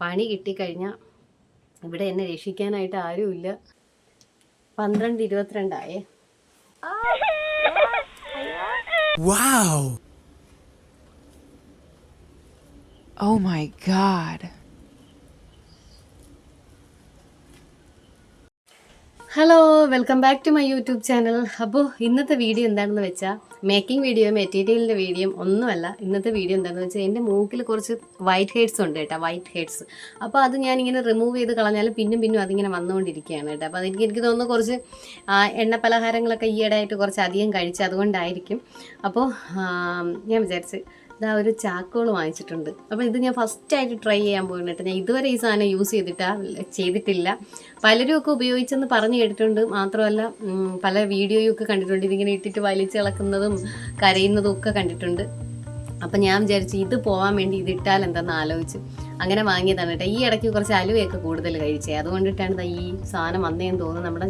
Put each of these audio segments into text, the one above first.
പണി കിട്ടിക്കഴിഞ്ഞാൽ ഇവിടെ എന്നെ രക്ഷിക്കാനായിട്ട് ആരുമില്ല. 12:22 Wow! Oh my God. Hello, welcome back to my YouTube channel. അപ്പോൾ ഇന്നത്തെ വീഡിയോ എന്താണെന്ന് വെച്ചാൽ മേക്കിംഗ് വീഡിയോ മെറ്റീരിയലിൻ്റെ വീഡിയോ ഒന്നുമല്ല. ഇന്നത്തെ വീഡിയോ എന്താണെന്ന് വെച്ചാൽ എൻ്റെ മൂക്കിൽ കുറച്ച് വൈറ്റ് ഹെഡ്സ് ഉണ്ട് കേട്ടോ, വൈറ്റ് ഹെഡ്സ്. അപ്പോൾ അത് ഞാനിങ്ങനെ റിമൂവ് ചെയ്ത് കളഞ്ഞാലും പിന്നും അതിങ്ങനെ വന്നുകൊണ്ടിരിക്കുകയാണ് കേട്ടോ. അപ്പോൾ എനിക്ക് തോന്നുന്നു കുറച്ച് എണ്ണ പലഹാരങ്ങളൊക്കെ ഈയിടെയായിട്ട് കുറച്ച് അധികം കഴിച്ച് അതുകൊണ്ടായിരിക്കും. അപ്പോൾ ഞാൻ വിചാരിച്ച് ഇതാ ഒരു ചാക്കോൾ വാങ്ങിച്ചിട്ടുണ്ട്. അപ്പോൾ ഇത് ഞാൻ ഫസ്റ്റായിട്ട് ട്രൈ ചെയ്യാൻ പോകുന്നുണ്ട്. ഞാൻ ഇതുവരെ ഈ സാധനം യൂസ് ചെയ്തിട്ടില്ല. പലരും ഒക്കെ ഉപയോഗിച്ചെന്ന് പറഞ്ഞു കേട്ടിട്ടുണ്ട്. മാത്രമല്ല പല വീഡിയോയൊക്കെ കണ്ടിട്ടുണ്ട്, ഇതിങ്ങനെ ഇട്ടിട്ട് വലിച്ചിളക്കുന്നതും കരയുന്നതും ഒക്കെ കണ്ടിട്ടുണ്ട്. അപ്പം ഞാൻ വിചാരിച്ചു ഇത് പോകാൻ വേണ്ടി ഇതിട്ടാൽ എന്തെന്ന് ആലോചിച്ചു അങ്ങനെ വാങ്ങിയതാണ് കേട്ടോ. ഈ ഇടയ്ക്ക് കുറച്ച് അലുവയൊക്കെ കൂടുതൽ കഴിച്ചേ, അതുകൊണ്ടിട്ടാണ് ഈ സാധനം വന്നതെന്ന് തോന്നുന്നു. നമ്മുടെ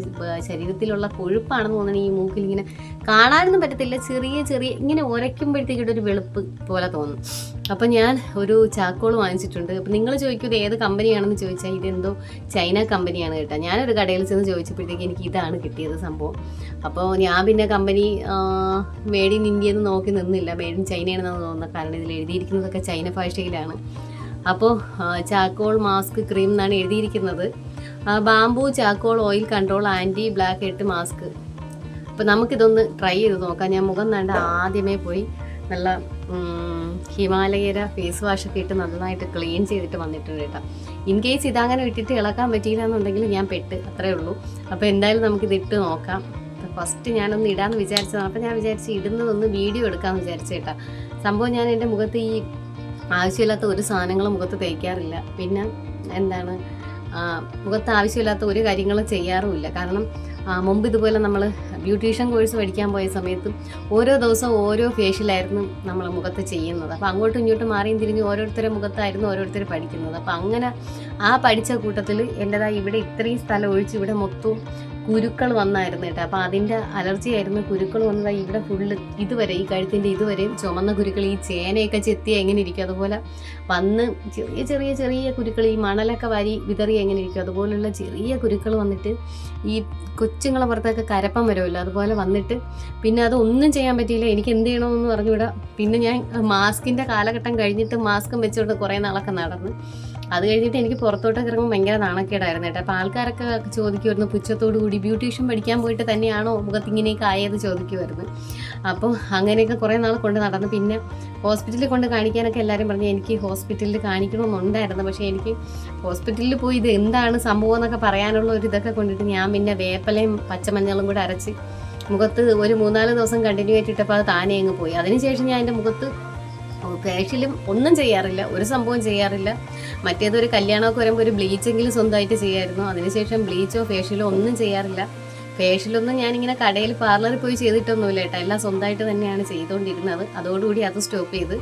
ശരീരത്തിലുള്ള കൊഴുപ്പാണെന്ന് തോന്നുന്നു ഈ മൂക്കിൽ ഇങ്ങനെ കാണാനൊന്നും പറ്റത്തില്ല, ചെറിയ ഇങ്ങനെ ഉരയ്ക്കുമ്പോഴത്തേക്കിട്ട് ഒരു വെളുപ്പ് പോലെ തോന്നും. അപ്പം ഞാൻ ഒരു ചാക്കോൾ വാങ്ങിച്ചിട്ടുണ്ട്. അപ്പം നിങ്ങൾ ചോദിക്കും ഇത് ഏത് കമ്പനിയാണെന്ന് ചോദിച്ചാൽ ഇതെന്തോ ചൈന കമ്പനിയാണ് കേട്ടോ. ഞാനൊരു കടയിൽ ചെന്ന് ചോദിച്ചപ്പോഴത്തേക്ക് എനിക്ക് ഇതാണ് കിട്ടിയത് സംഭവം. അപ്പോൾ ഞാൻ പിന്നെ കമ്പനി മെയ്ഡ് ഇൻ ഇന്ത്യ എന്ന് നോക്കി നിന്നില്ല, മെയ്ഡ് ഇൻ ചൈനയാണെന്ന് തോന്നുന്നത്. കാരണം ഇതിൽ എഴുതിയിരിക്കുന്നതൊക്കെ ചൈന ഭാഷയിലാണ്. അപ്പോൾ ചാക്കോൾ മാസ്ക് ക്രീം എന്നാണ് എഴുതിയിരിക്കുന്നത്. Bamboo charcoal oil control anti blackhead mask. അപ്പോൾ നമുക്കിതൊന്ന് ട്രൈ ചെയ്ത് നോക്കാം. ഞാൻ മുഖം കണ്ട ആദ്യമേ പോയി നല്ല ഹിമാലയര ഫേസ് വാഷൊക്കെ ഇട്ട് നന്നായിട്ട് ക്ലീൻ ചെയ്തിട്ട് വന്നിട്ടുണ്ട് കേട്ടോ. ഇൻ കേസ് ഇതങ്ങനെ ഇട്ടിട്ട് ഇളക്കാൻ പറ്റിയില്ല എന്നുണ്ടെങ്കിൽ ഞാൻ പെട്ട്, അത്രേ ഉള്ളൂ. അപ്പോൾ എന്തായാലും നമുക്കിതിട്ട് നോക്കാം. ഫസ്റ്റ് ഞാനൊന്ന് ഇടാമെന്ന് വിചാരിച്ചതാണ്. അപ്പോൾ ഞാൻ വിചാരിച്ച് ഇടുന്നതൊന്ന് വീഡിയോ എടുക്കാമെന്ന് വിചാരിച്ചു കേട്ടോ. സംഭവം ഞാൻ എൻ്റെ മുഖത്ത് ഈ ആവശ്യമില്ലാത്ത ഒരു സാധനങ്ങളും മുഖത്ത് തേക്കാറില്ല. പിന്നെ എന്താണ് മുഖത്ത് ആവശ്യമില്ലാത്ത ഒരു കാര്യങ്ങളും ചെയ്യാറുമില്ല. കാരണം മുമ്പ് ഇതുപോലെ നമ്മൾ ബ്യൂട്ടീഷ്യൻ കോഴ്സ് പഠിക്കാൻ പോയ സമയത്തും ഓരോ ദിവസവും ഓരോ ഫേഷ്യലായിരുന്നു നമ്മൾ മുഖത്ത് ചെയ്യുന്നത്. അപ്പോൾ അങ്ങോട്ടും ഇങ്ങോട്ടും മാറിയും തിരിഞ്ഞ് ഓരോരുത്തരുടെ മുഖത്തായിരുന്നു ഓരോരുത്തർ പഠിക്കുന്നത്. അപ്പോൾ അങ്ങനെ ആ പഠിച്ച കൂട്ടത്തിൽ എൻ്റെതായി ഇവിടെ ഇത്രയും സ്ഥലം ഒഴിച്ച് ഇവിടെ മൊത്തവും കുരുക്കൾ വന്നായിരുന്നു കേട്ടോ. അപ്പോൾ അതിൻ്റെ അലർജി ആയിരുന്നു. കുരുക്കൾ വന്നതായി ഇവിടെ ഫുള്ള് ഇതുവരെ ഈ കഴുത്തിൻ്റെ ഇതുവരെയും ചുമന്ന കുരുക്കൾ, ഈ ചേനയൊക്കെ ചെത്തി എങ്ങനെ ഇരിക്കും അതുപോലെ വന്ന് ചെറിയ കുരുക്കൾ, ഈ മണലൊക്കെ വാരി വിതറി എങ്ങനെ ഇരിക്കും അതുപോലുള്ള ചെറിയ കുരുക്കൾ വന്നിട്ട് ഈ കൊച്ചുങ്ങളെ പുറത്തൊക്കെ കരപ്പം വരുമല്ലോ അതുപോലെ വന്നിട്ട് പിന്നെ അതൊന്നും ചെയ്യാൻ പറ്റിയില്ല. എനിക്ക് എന്ത് ചെയ്യണമെന്ന് പറഞ്ഞുകൂടാ. പിന്നെ ഞാൻ മാസ്കിൻ്റെ കാലഘട്ടം കഴിഞ്ഞിട്ട് മാസ്കും വെച്ചുകൊണ്ട് കുറേ നാളൊക്കെ നടന്ന് അത് കഴിഞ്ഞിട്ട് എനിക്ക് പുറത്തോട്ടൊക്കെ ഇറങ്ങുമ്പോൾ ഭയങ്കര നാണക്കേടായിരുന്നു കേട്ടോ. അപ്പോൾ ആൾക്കാരൊക്കെ ചോദിക്കുമായിരുന്നു പുച്ഛത്തോടു കൂടി, ബ്യൂട്ടീഷ്യൻ പഠിക്കാൻ പോയിട്ട് തന്നെയാണോ മുഖത്ത് ഇങ്ങനെയൊക്കെ ആയത് ചോദിക്കുമായിരുന്നു. അപ്പോൾ അങ്ങനെയൊക്കെ കുറേ നാൾ കൊണ്ട് നടന്നു. പിന്നെ ഹോസ്പിറ്റലിൽ കൊണ്ട് കാണിക്കാനൊക്കെ എല്ലാവരും പറഞ്ഞു എനിക്ക് ഹോസ്പിറ്റലിൽ കാണിക്കണമെന്നുണ്ടായിരുന്നു. പക്ഷേ എനിക്ക് ഹോസ്പിറ്റലിൽ പോയി ഇത് എന്താണ് സംഭവം എന്നൊക്കെ പറയാനുള്ള ഒരു ഇതൊക്കെ കൊണ്ടിട്ട് ഞാൻ പിന്നെ വേപ്പലയും പച്ചമഞ്ഞളും കൂടെ അരച്ച് മുഖത്ത് ഒരു 3-4 ദിവസം കണ്ടിന്യൂ ആയിട്ടിട്ടപ്പോൾ അത് താനേ അങ്ങ് പോയി. അതിനുശേഷം ഞാൻ എൻ്റെ മുഖത്ത് ഫേഷ്യലും ഒന്നും ചെയ്യാറില്ല, ഒരു സംഭവം ചെയ്യാറില്ല. മറ്റേതൊരു കല്യാണമൊക്കെ വരുമ്പോൾ ഒരു ബ്ലീച്ചെങ്കിലും സ്വന്തമായിട്ട് ചെയ്യായിരുന്നു. അതിനുശേഷം ബ്ലീച്ചോ ഫേഷ്യലോ ഒന്നും ചെയ്യാറില്ല. ഫേഷ്യലൊന്നും ഞാനിങ്ങനെ കടയിൽ പാർലറിൽ പോയി ചെയ്തിട്ടൊന്നുമില്ല കേട്ടോ, എല്ലാം സ്വന്തമായിട്ട് തന്നെയാണ് ചെയ്തുകൊണ്ടിരുന്നത്. അതോടുകൂടി അത് സ്റ്റോപ്പ് ചെയ്ത്.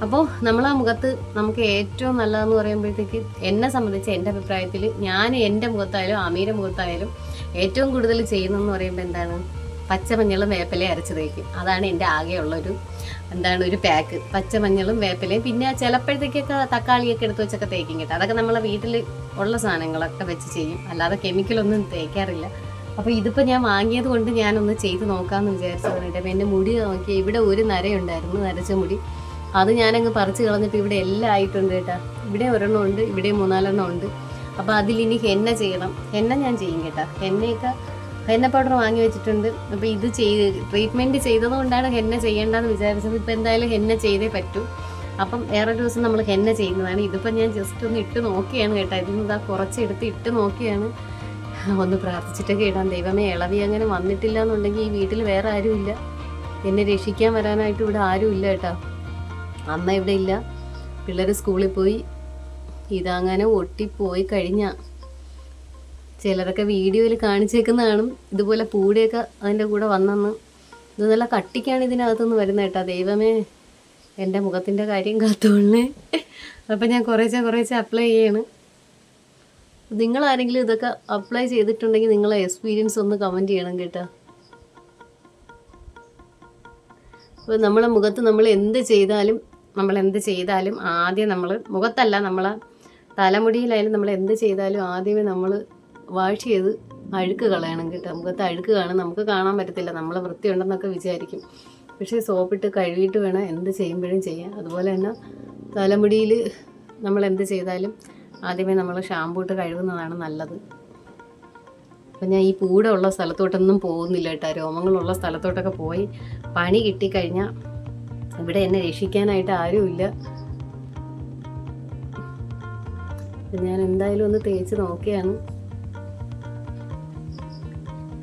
അപ്പോൾ നമ്മൾ ആ മുഖത്ത് നമുക്ക് ഏറ്റവും നല്ലതെന്ന് പറയുമ്പോഴത്തേക്ക് എന്നെ സംബന്ധിച്ച് എൻ്റെ അഭിപ്രായത്തിൽ ഞാൻ എൻ്റെ മുഖത്തായാലും അമീര മുഖത്തായാലും ഏറ്റവും കൂടുതൽ ചെയ്യുന്നതെന്ന് പറയുമ്പോൾ എന്താണ്, പച്ചമഞ്ഞളും വേപ്പിലയും അരച്ച് തേക്കും. അതാണ് എൻ്റെ ആകെയുള്ളൊരു ഒരു പാക്ക്. പച്ചമഞ്ഞളും വേപ്പിലയും പിന്നെ ചിലപ്പോഴത്തേക്കൊക്കെ തക്കാളിയൊക്കെ എടുത്ത് വെച്ചൊക്കെ തേക്കും കേട്ടോ. അതൊക്കെ നമ്മളെ വീട്ടിൽ ഉള്ള സാധനങ്ങളൊക്കെ വെച്ച് ചെയ്യും, അല്ലാതെ കെമിക്കലൊന്നും തേക്കാറില്ല. അപ്പോൾ ഇതിപ്പോൾ ഞാൻ വാങ്ങിയത് കൊണ്ട് ഞാനൊന്ന് ചെയ്ത് നോക്കാമെന്ന് വിചാരിച്ചതാണ് കേട്ടോ. എൻ്റെ മുടി നോക്കിയാൽ ഇവിടെ ഒരു നരയുണ്ടായിരുന്നു, നരച്ച മുടി. അത് ഞാനങ്ങ് പറിച്ച് കളഞ്ഞപ്പോൾ ഇവിടെ എല്ലാം ആയിട്ടുണ്ട് കേട്ടോ. ഇവിടെ ഒരെണ്ണം ഉണ്ട്, ഇവിടെ 3-4 ഉണ്ട്. അപ്പോൾ അതിലിനി ഹെന്ന ചെയ്യണം. ഹെന്ന ഞാൻ ചെയ്യും കേട്ടോ. ഹെന്ന പൗഡർ വാങ്ങി വെച്ചിട്ടുണ്ട്. അപ്പോൾ ഇത് ട്രീറ്റ്മെൻറ്റ് ചെയ്തതുകൊണ്ടാണ് ഹെന്ന ചെയ്യേണ്ടതെന്ന് വിചാരിച്ചത്. ഇപ്പോൾ എന്തായാലും ഹെന്ന ചെയ്തേ പറ്റൂ. അപ്പം വേറൊരു ദിവസം നമ്മൾ ഹെന്ന ചെയ്യുന്നതാണ്. ഇതിപ്പോൾ ഞാൻ ജസ്റ്റ് ഒന്ന് ഇട്ട് നോക്കിയാണ് കേട്ടോ. ഇതിന്ന് കുറച്ചെടുത്ത് ഇട്ട് നോക്കിയാണ്. ഒന്ന് പ്രാർത്ഥിച്ചിട്ടൊക്കെ ഇടാം. ദൈവമേ, ഇളവി അങ്ങനെ വന്നിട്ടില്ല എന്നുണ്ടെങ്കിൽ ഈ വീട്ടിൽ വേറെ ആരുമില്ല, എന്നെ രക്ഷിക്കാൻ വരാനായിട്ട് ഇവിടെ ആരുമില്ല കേട്ടോ. അമ്മ ഇവിടെ ഇല്ല, പിള്ളേർ സ്കൂളിൽ പോയി. ഇതങ്ങനെ ഒട്ടിപ്പോയി കഴിഞ്ഞാൽ ചിലരൊക്കെ വീഡിയോയിൽ കാണിച്ചേക്കുന്നതാണ് ഇതുപോലെ പൂടിയൊക്കെ അതിൻ്റെ കൂടെ വന്നെന്ന്. ഇത് നല്ല കട്ടിക്കാണ് ഇതിനകത്തുനിന്ന് വരുന്നത് കേട്ടോ. ദൈവമേ, എൻ്റെ മുഖത്തിൻ്റെ കാര്യം കാത്തോളേ. അപ്പം ഞാൻ കുറേശ്ശെ അപ്ലൈ ചെയ്യാണ്. നിങ്ങളാരെങ്കിലും ഇതൊക്കെ അപ്ലൈ ചെയ്തിട്ടുണ്ടെങ്കിൽ നിങ്ങളെ എക്സ്പീരിയൻസ് ഒന്ന് കമൻറ്റ് ചെയ്യണം കേട്ടോ. അപ്പോൾ നമ്മളെ മുഖത്ത് നമ്മൾ എന്ത് ചെയ്താലും ആദ്യം നമ്മൾ മുഖത്തല്ല, നമ്മളെ തലമുടിയിലായാലും നമ്മൾ എന്ത് ചെയ്താലും ആദ്യമേ നമ്മൾ വാഷ് ചെയ്ത് അഴുക്ക് കളയണം കേട്ടോ. മുഖത്ത് അഴുക്ക് കാണും, നമുക്ക് കാണാൻ പറ്റത്തില്ല, നമ്മൾ വൃത്തിയുണ്ടെന്നൊക്കെ വിചാരിക്കും. പക്ഷേ സോപ്പിട്ട് കഴുകിയിട്ട് വേണം എന്ത് ചെയ്യുമ്പോഴും ചെയ്യാം. അതുപോലെ തന്നെ തലമുടിയിൽ നമ്മൾ എന്ത് ചെയ്താലും ആദ്യമേ നമ്മൾ ഷാമ്പൂ ഇട്ട് കഴുകുന്നതാണ് നല്ലത്. അപ്പം ഞാൻ ഈ പൂട ഉള്ള സ്ഥലത്തോട്ടൊന്നും പോകുന്നില്ല കേട്ടോ. രോമങ്ങളുള്ള സ്ഥലത്തോട്ടൊക്കെ പോയി പണി കിട്ടിക്കഴിഞ്ഞാൽ ഇവിടെ എന്നെ രക്ഷിക്കാനായിട്ട് ആരുമില്ല. ഞാൻ എന്തായാലും ഒന്ന് തേച്ച് നോക്കിയാണ്.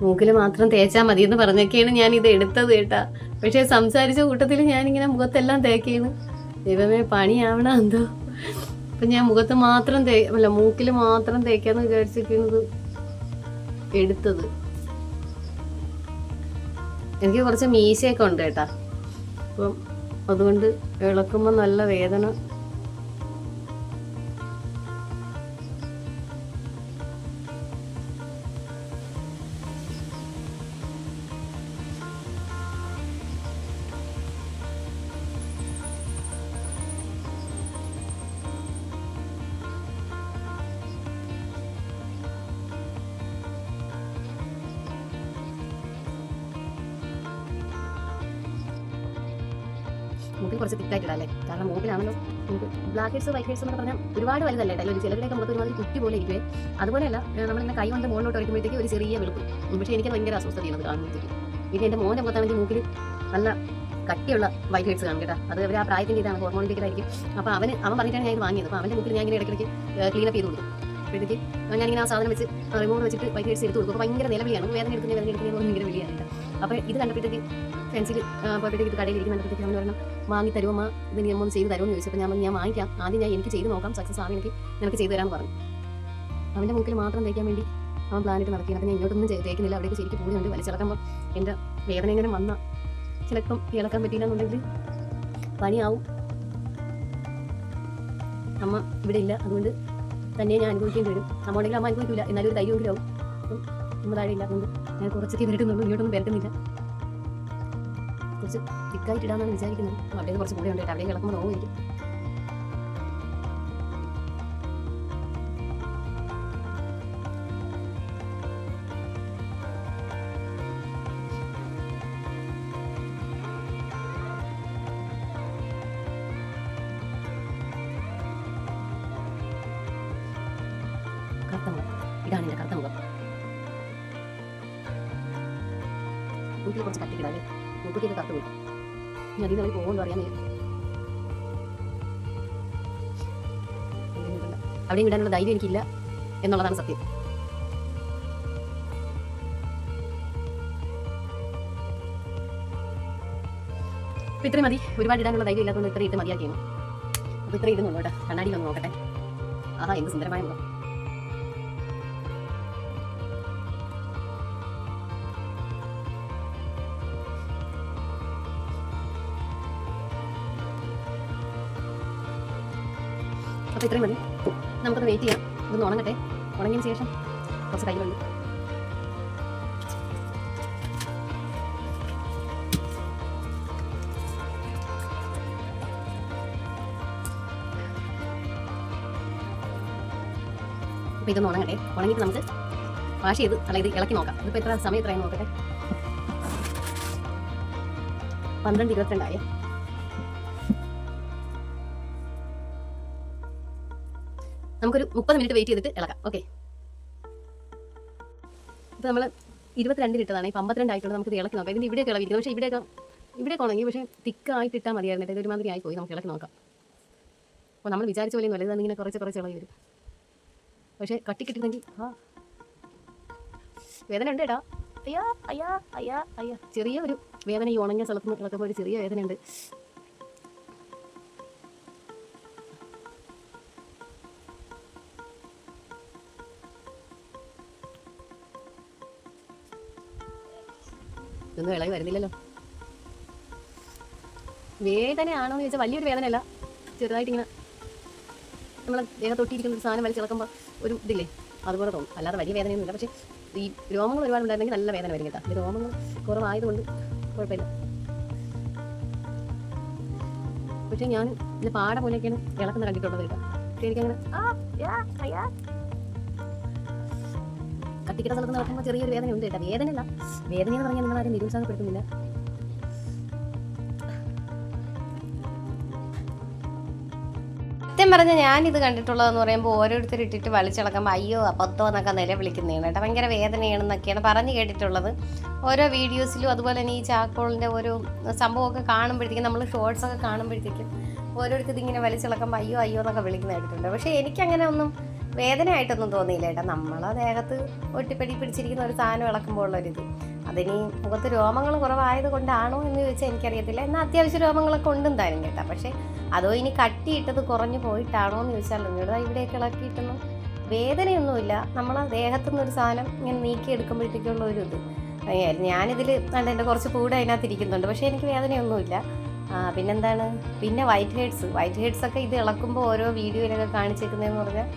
മൂക്കിൽ മാത്രം തേച്ചാൽ മതി എന്ന് പറഞ്ഞൊക്കെയാണ് ഞാൻ ഇത് എടുത്തത് കേട്ടാ. പക്ഷേ സംസാരിച്ച കൂട്ടത്തിൽ ഞാനിങ്ങനെ മുഖത്തെല്ലാം തേക്കുകയാണ്. ദൈവമേ പണിയാവണം എന്തോ. അപ്പം ഞാൻ മുഖത്ത് മാത്രം മൂക്കിൽ മാത്രം തേക്കാന്ന് വിചാരിച്ചിരിക്കുന്നത് എടുത്തത്. എനിക്ക് കുറച്ച് മീശയൊക്കെ ഉണ്ട് കേട്ടാ. അപ്പം അതുകൊണ്ട് ഇളക്കുമ്പോൾ നല്ല വേദന. മൂക്കിൽ കുറച്ച് തിക്കായിട്ടിടാം അല്ലേ, കാരണം മൂക്കിലാണല്ലോ നമുക്ക് ബ്ലാക്ക് ഹെഡ്സ് വൈറ്റ് ഹെഡ്സ് എന്ന് പറഞ്ഞാൽ ഒരുപാട് വലുതല്ലേ കേട്ടോ. ഒരു ചിലരുടെയൊക്കെ മുഖത്ത് ഒരുമാതിരി കുറ്റി പോലെ ഇരിക്കുവേ. അതുപോലെയല്ല, നമ്മളിങ്ങനെ കൈ കൊണ്ട് മുകളിലോട്ട് വയ്ക്കുമ്പോഴത്തേക്ക് ഒരു ചെറിയ വെളുപ്പ്. പക്ഷേ എനിക്ക് ഭയങ്കര അസ്വസ്ഥത ചെയ്യുന്നത് കാണുമ്പോഴത്തേക്ക്. പിന്നെ എൻ്റെ മോൻ്റെ മുഖത്താണെങ്കിൽ മൂക്കിൽ നല്ല കട്ടിയുള്ള വൈറ്റ് ഹെഡ്സ് കാണും കേട്ടോ. അത് അവർ ആ പ്രായത്തിൻ്റെ ഇതാണ്, ഹോർമോണിൻ്റെ ഇതായിരിക്കും. അപ്പോൾ അവൻ പറഞ്ഞിട്ടാണ് ഞാൻ ഇത് വാങ്ങിയത്. അപ്പോൾ അവൻ്റെ മൂക്കിൽ ഞാൻ ഇങ്ങനെ ഇടയ്ക്കിടയ്ക്ക് ക്ലീനപ്പ് ചെയ്ത് കൊടുക്കും. അപ്പോഴത്തേക്ക് ഞാനിങ്ങനെ ആ സാധനം വെച്ച് റിമൂവർ വെച്ചിട്ട് വൈറ്റ് ഹെഡ്സ് എടുത്ത് കൊടുക്കും. അപ്പോൾ ഭയങ്കര നിലവിളിയാണ്, വേദന എടുക്കുന്നത് ഭയങ്കര വിളിയാണ്. അപ്പോൾ ഇത് കണ്ടപ്പോഴത്തേക്ക് ഫ്രണ്ട്സിൽ പോയപ്പോഴത്തേക്ക് ഇത് കടയിൽ ഇരിക്കുന്നുണ്ടെങ്കിൽ അവൻ പറഞ്ഞു വാങ്ങി തരുമോ, ഇത് നീ ഒന്ന് ചെയ്ത് തരുമെന്ന് ചോദിച്ചപ്പോൾ ഞാൻ വാങ്ങിക്കാം, ആദ്യം എനിക്ക് ചെയ്ത് നോക്കാം, സക്സസ് ആവും, നിനക്ക് ചെയ്ത് തരാമെന്ന് പറഞ്ഞു. അവൻ്റെ മൂക്കിൽ മാത്രം തേക്കാൻ വേണ്ടി അവൻ പ്ലാനിട്ട് നടത്തി. അപ്പം ഞാൻ ഇങ്ങോട്ടൊന്നും തേക്കുന്നില്ല. അവിടേക്ക് ശരിക്കും പൂജയുണ്ട്. വലിച്ചിളക്കുമ്പോൾ എൻ്റെ വേദന എങ്ങനെ വന്നാൽ ചിലപ്പം ഇളക്കാൻ പറ്റിയില്ല എന്നുണ്ടെങ്കിൽ പണിയാവും. അമ്മ ഇവിടെ ഇല്ല, അതുകൊണ്ട് തന്നെ ഞാൻ അനുഭവിക്കേണ്ടി വരും. അമ്മ ഉണ്ടെങ്കിൽ അമ്മ അനുഭവിക്കില്ല, എന്നാലും ഒരു ധൈര്യമെങ്കിലും ആവും. അപ്പം നമ്മൾ താഴെ ഇല്ല, അതുകൊണ്ട് ഞാൻ കുറച്ചൊക്കെ വരട്ടുന്നുള്ളൂ, ഇങ്ങോട്ടൊന്നും വരട്ടുന്നില്ല. കുറച്ച് തിക്കായിട്ടിടാന്നാണ് വിചാരിക്കുന്നത്. അവിടേക്ക് കുറച്ച് കൂടെ ഉണ്ട് കേട്ടോ. അവിടേക്ക് ഇളക്കുമ്പോൾ നോവുമായിരിക്കും. കറുത്ത മുഖം, ഇതാണ് എൻ്റെ കറുത്ത മുഖം. മൂക്കിൽ കുറച്ച് കട്ടിക്കിടാല്ലേ, മൂക്കിലേക്ക് കറുത്ത് പോയി. ഇനി അതിൽ നമ്മൾ പോകുമെന്ന് അറിയാൻ വയ്യ. അവിടെയും വിടാനുള്ള ധൈര്യം എനിക്കില്ല എന്നുള്ളതാണ് സത്യം. അപ്പോൾ ഇത്രയും മതി. ഒരുപാട് ഇടാനുള്ള ധൈര്യം ഇല്ലാത്തതുകൊണ്ട് ഇത്ര ഇട്ട് മതിയാക്കിയാണ്. അപ്പോൾ ഇത്ര ഇടുന്നുള്ളൂ കേട്ടോ. കണ്ണാടിയിലൊന്ന് നോക്കട്ടെ. ആഹാ, എന്ത് സുന്ദരമായ മുഖം. അപ്പോൾ ഇത്രയും മതി. നമുക്കൊന്ന് വെയിറ്റ് ചെയ്യാം, ഇതൊന്ന് ഉണങ്ങട്ടെ. ഉണങ്ങിയതിന് ശേഷം കുറച്ച് കയ്യിലുണ്ട്. അപ്പോൾ ഇതൊന്ന് ഉണങ്ങട്ടെ. ഉണങ്ങിയിട്ട് നമുക്ക് വാഷ് ചെയ്ത് അല്ല ഇത് ഇളക്കി നോക്കാം. ഇതിപ്പോൾ എത്ര സമയം എത്രയായി നോക്കട്ടെ. 12:22 നമുക്കൊരു 30 മിനിറ്റ് വെയിറ്റ് ചെയ്തിട്ട് ഇളക്കാം. ഓക്കെ, ഇപ്പോൾ നമ്മൾ 22 ഇട്ടതാണ്, ഇപ്പോൾ 52 ആയിട്ടുള്ളത്. നമുക്ക് ഇത് ഇളക്കി നോക്കാം. ഇതിൻ്റെ ഇവിടെയൊക്കെ ഇളവിരിക്കുന്നത്, പക്ഷേ ഇവിടെയൊക്കെ ഉണങ്ങി. പക്ഷേ തിക്കായിട്ട് ഇട്ടാൽ മതിയായിരുന്നു. ഇത് ഒരുമാതിരി ആയിപ്പോയി. നമുക്ക് ഇളക്കി നോക്കാം. അപ്പോൾ നമ്മൾ വിചാരിച്ച പോലെ ഒന്നും അല്ല, ഇങ്ങനെ കുറച്ച് ഇളകി വരും. പക്ഷേ കട്ടിക്കിട്ടുന്നെങ്കിൽ വേദന ഉണ്ട് കേട്ടോ. അയ്യാ അയ്യാ അയ്യാ അയ്യാ, ചെറിയ ഒരു വേദന. ഈ ഉണങ്ങിയ സ്ഥലത്ത് നിന്ന് ഇളക്കുമ്പോൾ ഒരു ചെറിയ വേദനയുണ്ട്. ഇതൊന്നും ഇളകി വരുന്നില്ലല്ലോ. വേദനയാണോ എന്ന് ചോദിച്ചാൽ വലിയൊരു വേദനയല്ല, ചെറുതായിട്ടിങ്ങനെ നമ്മളെ ദേഹത്തൊട്ടിരിക്കുന്ന ഒരു സാധനം വലിച്ചിളക്കുമ്പോൾ ഒരു ഇതില്ലേ, അതുപോലെ തോന്നും. അല്ലാതെ വലിയ വേദനയൊന്നുമില്ല. പക്ഷേ ഈ രോമങ്ങൾ ഒരുപാട് ഉണ്ടായിരുന്നെങ്കിൽ നല്ല വേദന വരും കേട്ടോ. ഈ രോമങ്ങൾ കുറവായതുകൊണ്ട് കുഴപ്പമില്ല. പക്ഷേ ഞാൻ ഇത് പാട പോലെയൊക്കെയാണ് ഇളക്കുന്ന കണ്ടിട്ടുള്ളത് കേട്ടോ. പക്ഷെ എനിക്കങ്ങനെ കട്ടിക്കിട്ട സ്ഥലത്ത് നടക്കുമ്പോൾ ചെറിയൊരു വേദന ഉണ്ട് കേട്ടോ. വേദനയല്ല, വേദന എന്ന് പറഞ്ഞാൽ നിങ്ങളാരും നിരുത്സാഹപ്പെടുത്തുന്നില്ല. സത്യം പറഞ്ഞാൽ ഞാനിത് കണ്ടിട്ടുള്ളതെന്ന് പറയുമ്പോൾ ഓരോരുത്തർ ഇട്ടിട്ട് വലിച്ചിളക്കുമ്പോൾ അയ്യോ അപ്പത്തോ എന്നൊക്കെ നിലവിളിക്കുന്നതാണ് കേട്ടോ. ഭയങ്കര വേദനയാണെന്നൊക്കെയാണ് പറഞ്ഞു കേട്ടിട്ടുള്ളത് ഓരോ വീഡിയോസിലും. അതുപോലെ തന്നെ ഈ ചാക്കോളിൻ്റെ ഓരോ സംഭവമൊക്കെ കാണുമ്പോഴത്തേക്കും, നമ്മൾ ഷോർട്സൊക്കെ കാണുമ്പോഴത്തേക്കും ഓരോരുത്തർ ഇതിങ്ങനെ വലിച്ചിളക്കുമ്പോൾ അയ്യോ അയ്യോ എന്നൊക്കെ വിളിക്കുന്ന കേട്ടിട്ടുണ്ട്. പക്ഷേ എനിക്കങ്ങനെ ഒന്നും വേദനയായിട്ടൊന്നും തോന്നിയില്ല കേട്ടോ. നമ്മളെ ദേഹത്ത് ഒട്ടിപ്പടി പിടിച്ചിരിക്കുന്ന ഒരു സാധനം ഇളക്കുമ്പോൾ ഉള്ളൊരിത്, അതിനി മുഖത്ത് രോമങ്ങൾ കുറവായത് കൊണ്ടാണോ എന്ന് ചോദിച്ചാൽ എനിക്കറിയത്തില്ല. എന്നാൽ അത്യാവശ്യം രോമങ്ങളൊക്കെ ഉണ്ടും താനും കേട്ടോ. പക്ഷേ അതോ ഇനി കട്ടിയിട്ടത് കുറഞ്ഞു പോയിട്ടാണോ എന്ന് ചോദിച്ചാൽ ഇവിടെ ഇവിടെയൊക്കെ ഇളക്കിയിട്ടൊന്നും വേദനയൊന്നുമില്ല. നമ്മളെ ദേഹത്തുനിന്നൊരു സാധനം ഇങ്ങനെ നീക്കിയെടുക്കുമ്പോഴത്തേക്കുള്ള ഒരു ഇത്. ഞാനിതിൽ എൻ്റെ കുറച്ച് കൂടെ അതിനകത്ത് ഇരിക്കുന്നുണ്ട്, പക്ഷേ എനിക്ക് വേദനയൊന്നുമില്ല. പിന്നെന്താണ്, പിന്നെ വൈറ്റ് ഹെഡ്സ് ഒക്കെ ഇത് ഇളക്കുമ്പോൾ ഓരോ വീഡിയോയിലൊക്കെ കാണിച്ചേക്കുന്നതെന്ന് പറഞ്ഞാൽ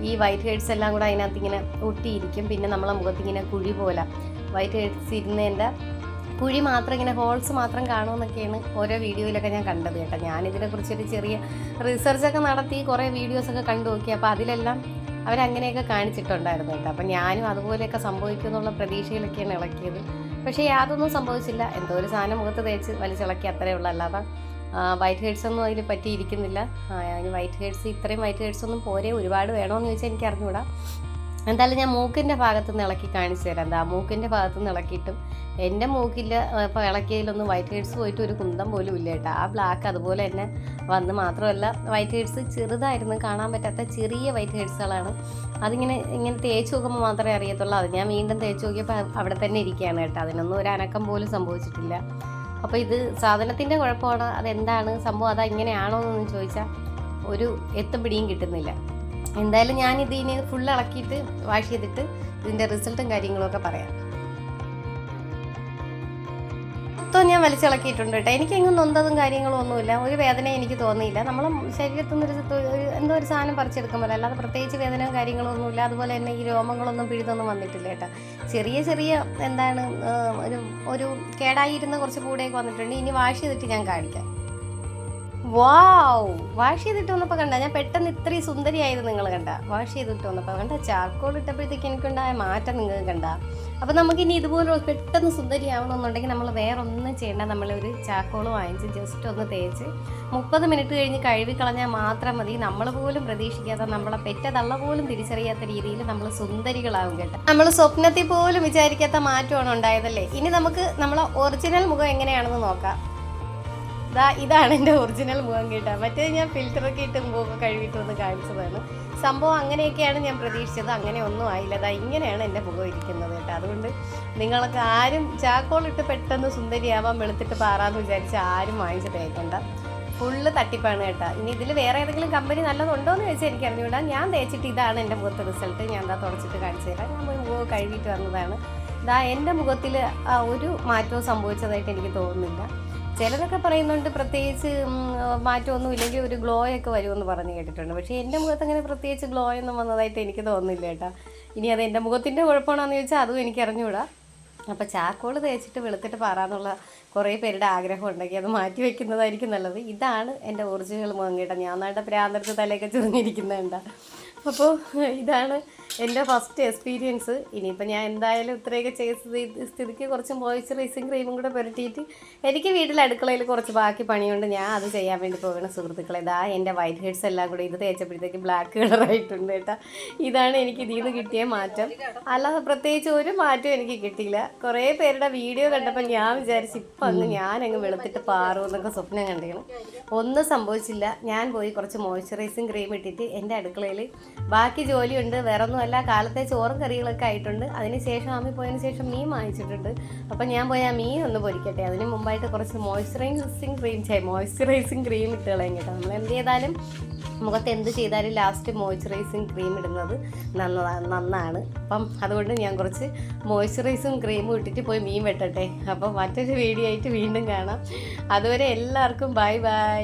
ഈ വൈറ്റ് ഹെഡ്സ് എല്ലാം കൂടെ അതിനകത്ത് ഇങ്ങനെ ഒട്ടിയിരിക്കും. പിന്നെ നമ്മളെ മുഖത്തിങ്ങനെ കുഴി പോലെ വൈറ്റ് ഹെഡ്സ് ഇരുന്നതിൻ്റെ കുഴി മാത്രം, ഇങ്ങനെ ഹോൾസ് മാത്രം കാണുമെന്നൊക്കെയാണ് ഓരോ വീഡിയോയിലൊക്കെ ഞാൻ കണ്ടത് കേട്ടോ. ഞാനിതിനെക്കുറിച്ചൊരു ചെറിയ റിസർച്ചൊക്കെ നടത്തി കുറേ വീഡിയോസൊക്കെ കണ്ടു നോക്കി. അപ്പോൾ അതിലെല്ലാം അവരങ്ങനെയൊക്കെ കാണിച്ചിട്ടുണ്ടായിരുന്നു കേട്ടോ. അപ്പം ഞാനും അതുപോലെയൊക്കെ സംഭവിക്കുമെന്നുള്ള പ്രതീക്ഷയിലൊക്കെയാണ് ഇളക്കിയത്. പക്ഷേ യാതൊന്നും സംഭവിച്ചില്ല. എന്തോ ഒരു സാധനം മുഖത്ത് തേച്ച് വലിച്ചിളക്കി അത്രയേ ഉള്ളൂ. അല്ലാതെ വൈറ്റ് ഹെഡ്സ് ഒന്നും അതിൽ പറ്റിയിരിക്കുന്നില്ല. അതിന് വൈറ്റ് ഹെഡ്സ്, ഇത്രയും വൈറ്റ് ഹെഡ്സ് ഒന്നും പോരെ, ഒരുപാട് വേണമെന്ന് ചോദിച്ചാൽ എനിക്ക് അറിഞ്ഞുകൂടാ. എന്തായാലും ഞാൻ മൂക്കിൻ്റെ ഭാഗത്ത് നിന്ന് ഇളക്കി കാണിച്ചു തരാം. എന്താ മൂക്കിൻ്റെ ഭാഗത്ത് നിന്ന് ഇളക്കിയിട്ടും എൻ്റെ മൂക്കിൽ ഇപ്പോൾ ഇളക്കിയതിലൊന്നും വൈറ്റ് ഹെഡ്സ് പോയിട്ട് ഒരു കുന്തം പോലും ഇല്ല കേട്ടോ. ആ ബ്ലാക്ക് അതുപോലെ തന്നെ വന്ന്, മാത്രമല്ല വൈറ്റ് ഹെഡ്സ് ചെറുതായിരുന്നു, കാണാൻ പറ്റാത്ത ചെറിയ വൈറ്റ് ഹെഡ്സുകളാണ്. ഇങ്ങനെ തേച്ച് നോക്കുമ്പോൾ മാത്രമേ അറിയത്തുള്ളൂ. അത് ഞാൻ വീണ്ടും തേച്ച് നോക്കിയപ്പോൾ അവിടെ തന്നെ ഇരിക്കുകയാണ് കേട്ടോ. അതിനൊന്നും ഒരു അനക്കം പോലും സംഭവിച്ചിട്ടില്ല. അപ്പോൾ ഇത് സാധനത്തിൻ്റെ കുഴപ്പമാണ്, അതെന്താണ് സംഭവം, അതാ ഇങ്ങനെയാണോ എന്നൊന്നും ചോദിച്ചാൽ ഒരു എത്തും പിടിയും കിട്ടുന്നില്ല. എന്തായാലും ഞാനിതിന് ഫുൾ ഇളക്കിയിട്ട് വാഷ് ചെയ്തിട്ട് ഇതിൻ്റെ റിസൾട്ടും കാര്യങ്ങളൊക്കെ പറയാം. മൊത്തം ഞാൻ വലിച്ചിളക്കിയിട്ടുണ്ട് കേട്ടോ. എനിക്കെങ്ങും നൊന്തതും കാര്യങ്ങളും ഒന്നുമില്ല, ഒരു വേദന എനിക്ക് തോന്നിയില്ല. നമ്മളെ ശരീരത്തിൽ നിന്നൊരു എന്തോ ഒരു സാധനം പറിച്ചെടുക്കുമ്പോൾ, അല്ലാതെ പ്രത്യേകിച്ച് വേദനയും കാര്യങ്ങളും ഒന്നുമില്ല. അതുപോലെ തന്നെ ഈ രോമങ്ങളൊന്നും പിഴുതൊന്നും വന്നിട്ടില്ല കേട്ടോ. ചെറിയ എന്താണ് ഒരു കേടായിരുന്ന കുറച്ച് കൂടെയൊക്കെ വന്നിട്ടുണ്ട്. ഇനി വാഷ് ചെയ്തിട്ട് ഞാൻ കാണിക്കാം. വാവ്, വാഷ് ചെയ്തിട്ട് വന്നപ്പോൾ കണ്ട, ഞാൻ പെട്ടെന്ന് ഇത്രയും സുന്ദരിയായിരുന്നു നിങ്ങൾ കണ്ട. വാഷ് ചെയ്തിട്ട് വന്നപ്പോൾ കണ്ട, ചാർക്കോൾ ഇട്ടപ്പോഴത്തേക്ക് എനിക്കുണ്ടായ മാറ്റം നിങ്ങൾക്ക് കണ്ട. അപ്പോൾ നമുക്കിനി ഇതുപോലെ പെട്ടെന്ന് സുന്ദരിയാവണമെന്നുണ്ടെങ്കിൽ നമ്മൾ വേറെ ഒന്നും ചെയ്യേണ്ട. നമ്മളൊരു ചാർക്കോൾ വാങ്ങിച്ച് ജസ്റ്റ് ഒന്ന് തേച്ച് 30 മിനിറ്റ് കഴിഞ്ഞ് കഴുകിക്കളഞ്ഞാൽ മാത്രം മതി. നമ്മൾ പോലും പ്രതീക്ഷിക്കാത്ത, നമ്മളെ പെറ്റ തള്ള പോലും തിരിച്ചറിയാത്ത രീതിയിൽ നമ്മൾ സുന്ദരികളാവും കേട്ടോ. നമ്മൾ സ്വപ്നത്തിൽ പോലും വിചാരിക്കാത്ത മാറ്റമാണ് ഉണ്ടായതല്ലേ. ഇനി നമുക്ക് നമ്മളെ ഒറിജിനൽ മുഖം എങ്ങനെയാണെന്ന് നോക്കാം. ഇതാണ് എൻ്റെ ഒറിജിനൽ മുഖം കേട്ടോ. മറ്റേ ഞാൻ ഫിൽറ്ററൊക്കെ ഇട്ട് മുഖമൊക്കെ കഴുകിയിട്ട് വന്ന് കാണിച്ചതാണ്. സംഭവം അങ്ങനെയൊക്കെയാണ് ഞാൻ പ്രതീക്ഷിച്ചത്. അങ്ങനെ ഒന്നും ആയില്ല. ഇങ്ങനെയാണ് എൻ്റെ മുഖം ഇരിക്കുന്നത് കേട്ടോ. അതുകൊണ്ട് നിങ്ങൾക്ക് ആരും ചാക്കോളിട്ട് പെട്ടെന്ന് സുന്ദരിയാവാൻ വെളുത്തിട്ട് പാറാന്ന് വിചാരിച്ച് ആരും വാങ്ങിച്ച് തേക്കണ്ട. ഫുള്ള് തട്ടിപ്പാണ് കേട്ടോ. ഇനി ഇതിൽ വേറെ ഏതെങ്കിലും കമ്പനി നല്ലതുണ്ടോ എന്ന് ചോദിച്ചാൽ എനിക്ക് അറിഞ്ഞുകൂടാ. ഞാൻ തേച്ചിട്ട് ഇതാണ് എൻ്റെ മുഖത്തെ റിസൾട്ട്. ഞാൻ തുടച്ചിട്ട് കാണിച്ചു തരാം. ഞാൻ പോയി മുഖം കഴുകിയിട്ട് വന്നതാണ്. എൻ്റെ മുഖത്തിൽ ഒരു മാറ്റവും സംഭവിച്ചതായിട്ട് എനിക്ക് തോന്നുന്നില്ല. ചിലരൊക്കെ പറയുന്നുണ്ട് പ്രത്യേകിച്ച് മാറ്റമൊന്നും ഇല്ലെങ്കിൽ ഒരു ഗ്ലോ ഒക്കെ വരുമെന്ന് പറഞ്ഞ് കേട്ടിട്ടുണ്ട്. പക്ഷേ എൻ്റെ മുഖത്ത് അങ്ങനെ പ്രത്യേകിച്ച് ഗ്ലോ ഒന്നും വന്നതായിട്ട് എനിക്ക് തോന്നുന്നില്ല കേട്ടോ. ഇനി അത് എൻ്റെ മുഖത്തിൻ്റെ കുഴപ്പമാണെന്ന് ചോദിച്ചാൽ അതും എനിക്ക് അറിഞ്ഞുകൂടാ. അപ്പോൾ ചാക്കോൾ തേച്ചിട്ട് വെളുത്തിട്ട് പാറാന്നുള്ള കുറേ പേരുടെ ആഗ്രഹം ഉണ്ടെങ്കിൽ അത് മാറ്റി വയ്ക്കുന്നതായിരിക്കും നല്ലത്. ഇതാണ് എൻ്റെ ഒറിജിനൽ മുഖം കേട്ടോ. ഞാൻ നാട്ടെ പ്രാന്തരത്ത് തലയൊക്കെ ചുരുങ്ങിയിരിക്കുന്നുണ്ട്. അപ്പോൾ ഇതാണ് എൻ്റെ ഫസ്റ്റ് എക്സ്പീരിയൻസ്. ഇനിയിപ്പോൾ ഞാൻ എന്തായാലും ഇത്രയൊക്കെ ചെയ്ത സ്ഥിതിക്ക് കുറച്ച് മോയ്സ്ചറൈസിങ് ക്രീമും കൂടെ പുരട്ടിയിട്ട് എനിക്ക് വീട്ടിൽ അടുക്കളയിൽ കുറച്ച് ബാക്കി പണിയുണ്ട്. ഞാൻ അത് ചെയ്യാൻ വേണ്ടി പോകണം സുഹൃത്തുക്കളെ. എൻ്റെ വൈറ്റ് ഹെഡ്സ് എല്ലാം കൂടെ ഇത് തേച്ചപ്പോഴത്തേക്ക് ബ്ലാക്ക് കളറായിട്ടുണ്ട് കേട്ടോ. ഇതാണ് എനിക്ക് ഇതിൽ നിന്ന് കിട്ടിയ മാറ്റം. അല്ലാതെ പ്രത്യേകിച്ച് ഒരു മാറ്റവും എനിക്ക് കിട്ടിയില്ല. കുറേ പേരുടെ വീഡിയോ കണ്ടപ്പോൾ ഞാൻ വിചാരിച്ചു ഇപ്പം ഞാനങ്ങ് വെളുത്തിട്ട് പാറുമെന്നൊക്കെ സ്വപ്നം കണ്ടിരുന്നു. ഒന്നും സംഭവിച്ചില്ല. ഞാൻ പോയി കുറച്ച് മോയ്സ്ചറൈസിങ് ക്രീം ഇട്ടിട്ട് എൻ്റെ അടുക്കളയിൽ ബാക്കി ജോലിയുണ്ട്. വേറെ ഒന്നുമല്ല, കാലത്തെ ചോറും കറികളൊക്കെ ആയിട്ടുണ്ട്. അതിന് ശേഷം അമ്മി പോയതിന് ശേഷം മീൻ വാങ്ങിച്ചിട്ടുണ്ട്. അപ്പം ഞാൻ പോയി ആ മീൻ ഒന്ന് പൊരിക്കട്ടെ. അതിന് മുമ്പായിട്ട് കുറച്ച് മോയ്സ്ചറൈസിങ് ക്രീം ഇട്ട് കളയും കേട്ടോ. നമ്മൾ എന്ത് ചെയ്താലും മുഖത്ത് എന്ത് ചെയ്താലും ലാസ്റ്റ് മോയ്സ്ചറൈസിങ് ക്രീം ഇടുന്നത് നന്നാണ്. അപ്പം അതുകൊണ്ട് ഞാൻ കുറച്ച് മോയ്സ്ചറൈസിങ് ക്രീമും ഇട്ടിട്ട് പോയി മീൻ വെട്ടട്ടെ. അപ്പം മറ്റൊരു വീഡിയോ ആയിട്ട് വീണ്ടും കാണാം. അതുവരെ എല്ലാവർക്കും ബൈ ബൈ.